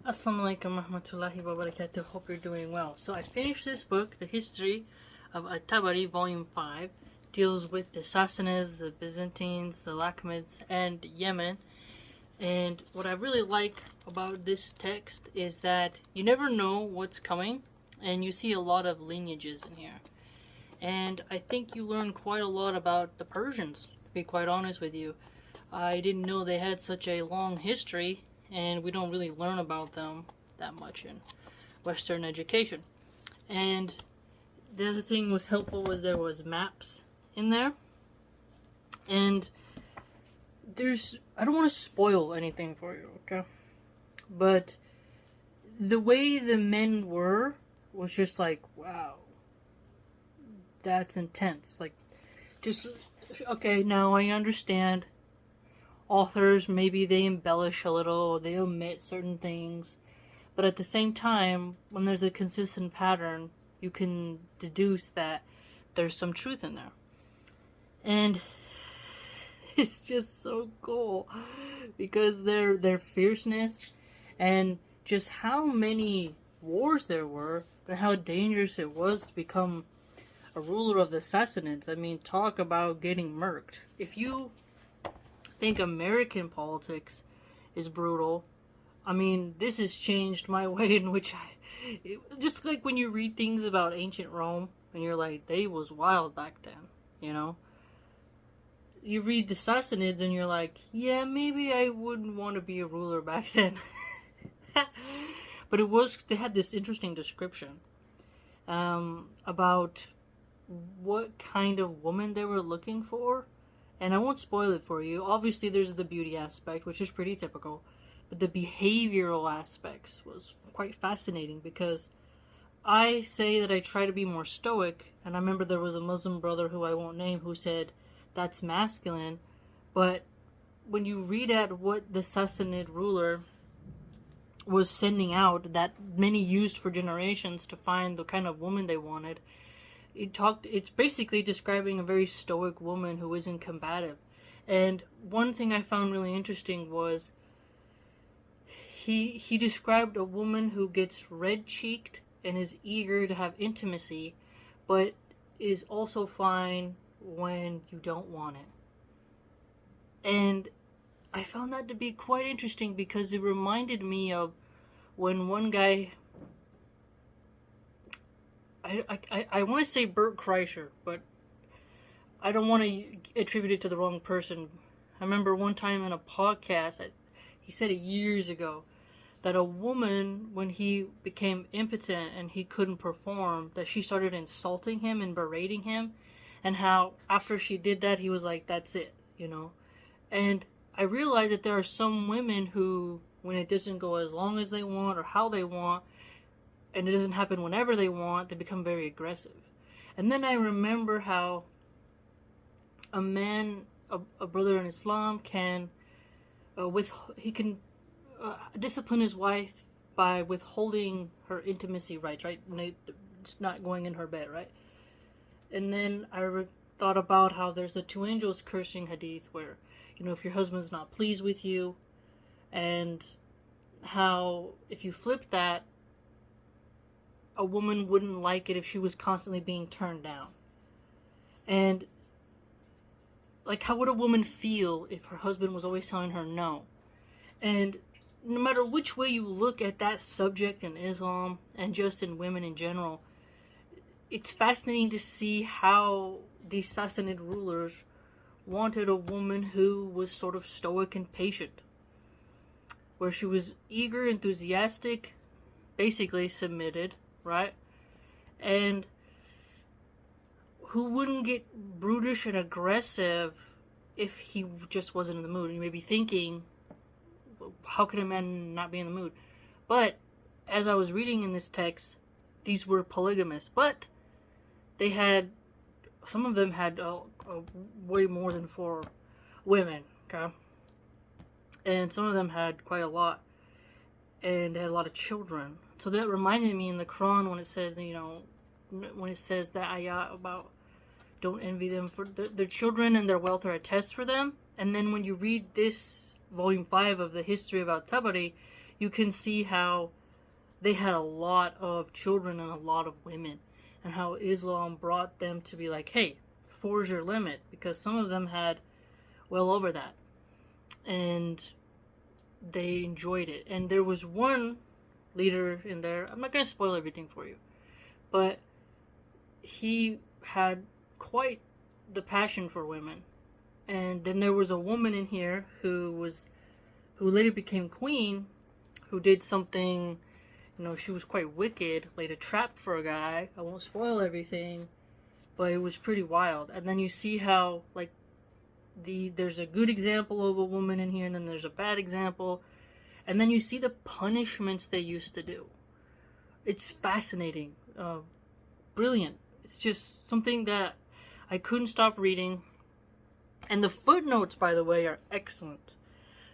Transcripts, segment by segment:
Assalamu alaikum warahmatullahi wabarakatuh. Hope you're doing well. So I finished this book, The History of Tabari, Volume 5. Deals with the Sassanids, the Byzantines, the Lakhmids, and Yemen. And what I really like about this text is that you never know what's coming, and you see a lot of lineages in here. And I think you learn quite a lot about the Persians, to be quite honest with you. I didn't know they had such a long history, and we don't really learn about them that much in Western education. And the other thing was helpful was there was maps in there. And I don't want to spoil anything for you, okay? But the way the men were was just like, wow, that's intense. Like, just, okay, now I understand authors, maybe they embellish a little, or they omit certain things, but at the same time, when there's a consistent pattern, you can deduce that there's some truth in there. And it's just so cool because their fierceness and just how many wars there were and how dangerous it was to become a ruler of the Sassanids. I mean, talk about getting murked. If you think American politics is brutal, I mean, this has changed my way in which just like when you read things about ancient Rome and you're like, they was wild back then, you know? You read the Sassanids and you're like, yeah, maybe I wouldn't want to be a ruler back then. But they had this interesting description about what kind of woman they were looking for. And I won't spoil it for you. Obviously, there's the beauty aspect, which is pretty typical. But the behavioral aspects was quite fascinating because I say that I try to be more stoic. And I remember there was a Muslim brother who I won't name who said, that's masculine. But when you read at what the Sassanid ruler was sending out, that many used for generations to find the kind of woman they wanted, it's basically describing a very stoic woman who isn't combative. And one thing I found really interesting was he described a woman who gets red-cheeked and is eager to have intimacy, but is also fine when you don't want it. And I found that to be quite interesting because it reminded me of when one guy, I want to say Bert Kreischer, but I don't want to attribute it to the wrong person. I remember one time in a podcast, he said it years ago, that a woman, when he became impotent and he couldn't perform, that she started insulting him and berating him, and how after she did that, he was like, that's it, you know? And I realized that there are some women who, when it doesn't go as long as they want or how they want, and it doesn't happen whenever they want, they become very aggressive. And then I remember how a man, a brother in Islam, can discipline his wife by withholding her intimacy rights, right? It's not going in her bed, right? And then I thought about how there's the two angels cursing hadith where, you know, if your husband's not pleased with you, and how if you flip that, a woman wouldn't like it if she was constantly being turned down. And like, how would a woman feel if her husband was always telling her no? And no matter which way you look at that subject in Islam and just in women in general, it's fascinating to see how these Sassanid rulers wanted a woman who was sort of stoic and patient, where she was eager, enthusiastic, basically submitted, right? And who wouldn't get brutish and aggressive if he just wasn't in the mood. And you may be thinking, how could a man not be in the mood? But as I was reading in this text, these were polygamous, but some of them had way more than 4 women, okay? And some of them had quite a lot, and they had a lot of children. So that reminded me in the Quran when it says, you know, when it says that ayah about don't envy them for their children and their wealth are a test for them. And then when you read this volume 5 of the history about Tabari, you can see how they had a lot of children and a lot of women, and how Islam brought them to be like, hey, four's your limit, because some of them had well over that, and they enjoyed it. And there was one leader in there, I'm not going to spoil everything for you, but he had quite the passion for women. And then there was a woman in here who later became queen, who did something, you know, she was quite wicked, laid a trap for a guy. I won't spoil everything, but it was pretty wild. And then you see how, like, there's a good example of a woman in here, and then there's a bad example, and then you see the punishments they used to do. It's fascinating, brilliant. It's just something that I couldn't stop reading. And the footnotes, by the way, are excellent.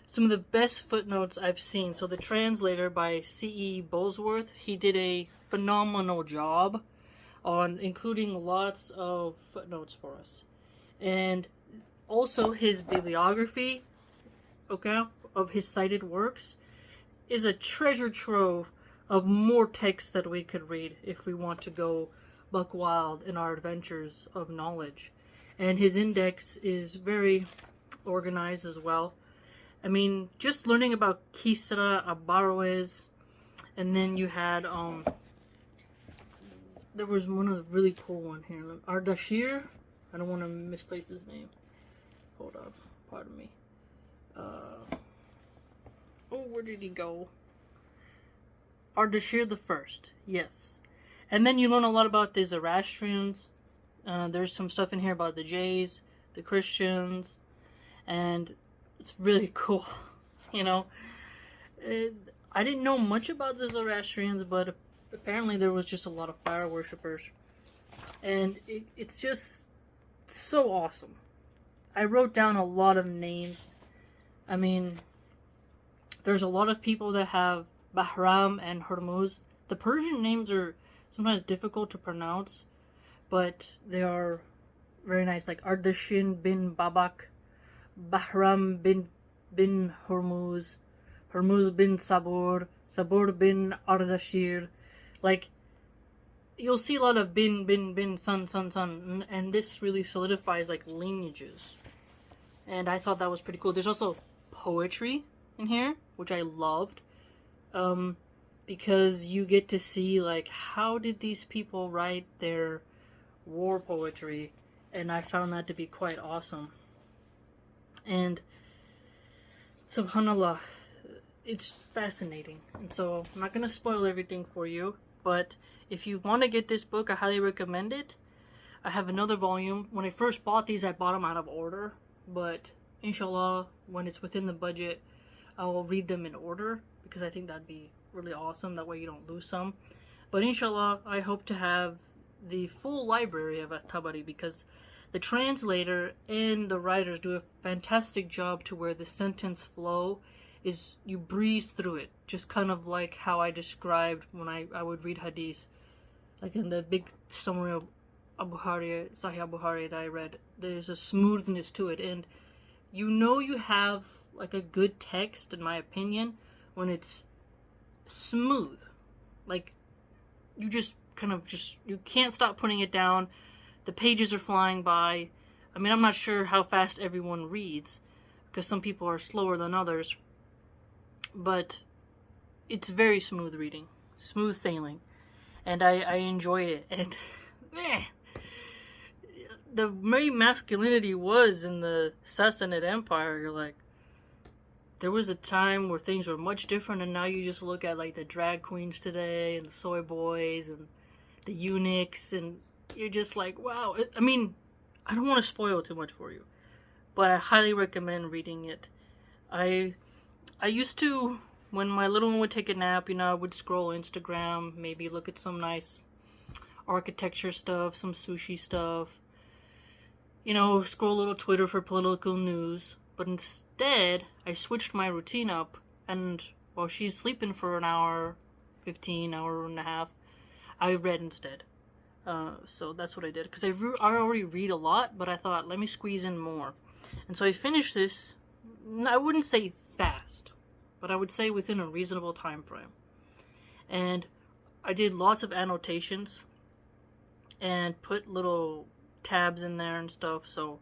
Some of the best footnotes I've seen. So the translator by C.E. Bolesworth, he did a phenomenal job on including lots of footnotes for us. And also his bibliography, okay, of his cited works is a treasure trove of more texts that we could read if we want to go buck wild in our adventures of knowledge. And his index is very organized as well. I mean, just learning about Kisra, Abaroes, and then you had, there was one of the really cool one here. Ardashir? I don't want to misplace his name. Hold on. Pardon me. Oh, where did he go? Ardashir the First. Yes. And then you learn a lot about the Zoroastrians. There's some stuff in here about the Jays, the Christians, and it's really cool, you know. I didn't know much about the Zoroastrians, but apparently there was just a lot of fire worshippers. And it's just so awesome. I wrote down a lot of names. I mean, there's a lot of people that have Bahram and Hormuz. The Persian names are sometimes difficult to pronounce, but they are very nice, like Ardashin bin Babak, Bahram bin Hormuz, Hormuz bin Sabur, Sabur bin Ardashir. Like, you'll see a lot of bin, son, and this really solidifies, like, lineages. And I thought that was pretty cool. There's also poetry in here, which I loved, because you get to see, like, how did these people write their war poetry, and I found that to be quite awesome. And subhanallah, it's fascinating. And so I'm not going to spoil everything for you, but if you want to get this book, I highly recommend it. I have another volume. When I first bought these, I bought them out of order, but inshallah, when it's within the budget, I will read them in order, because I think that'd be really awesome. That way you don't lose some. But inshallah, I hope to have the full library of Tabari, because the translator and the writers do a fantastic job to where the sentence flow is, you breeze through it, just kind of like how I described when I would read hadith, like in the big summary of Sahih Abu Bukhari that I read. There's a smoothness to it, and you know you have like a good text, in my opinion, when it's smooth. Like, you just kind of you can't stop putting it down. The pages are flying by. I mean, I'm not sure how fast everyone reads, because some people are slower than others, but it's very smooth reading, smooth sailing, and I enjoy it. And the very masculinity was in the Sassanid Empire. You're like, there was a time where things were much different, and now you just look at like the drag queens today and the soy boys and the eunuchs, and you're just like, wow. I mean, I don't want to spoil too much for you, but I highly recommend reading it. I used to, when my little one would take a nap, you know, I would scroll Instagram, maybe look at some nice architecture stuff, some sushi stuff, you know, scroll a little Twitter for political news. But instead, I switched my routine up, and while she's sleeping for an hour, 15, hour and a half, I read instead. So that's what I did, because I already read a lot, but I thought, let me squeeze in more. And so I finished this, I wouldn't say fast, but I would say within a reasonable time frame. And I did lots of annotations and put little tabs in there and stuff, so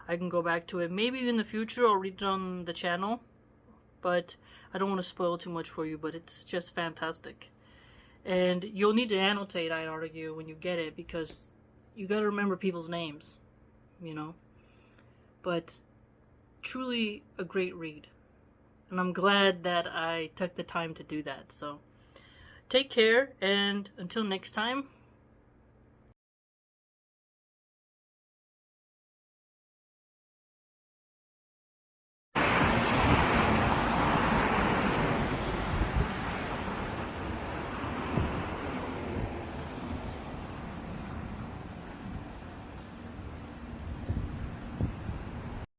I can go back to it. Maybe in the future I'll read it on the channel, but I don't want to spoil too much for you, but it's just fantastic. And you'll need to annotate, I'd argue, when you get it, because you gotta remember people's names, you know. But truly a great read. And I'm glad that I took the time to do that. So take care, and until next time,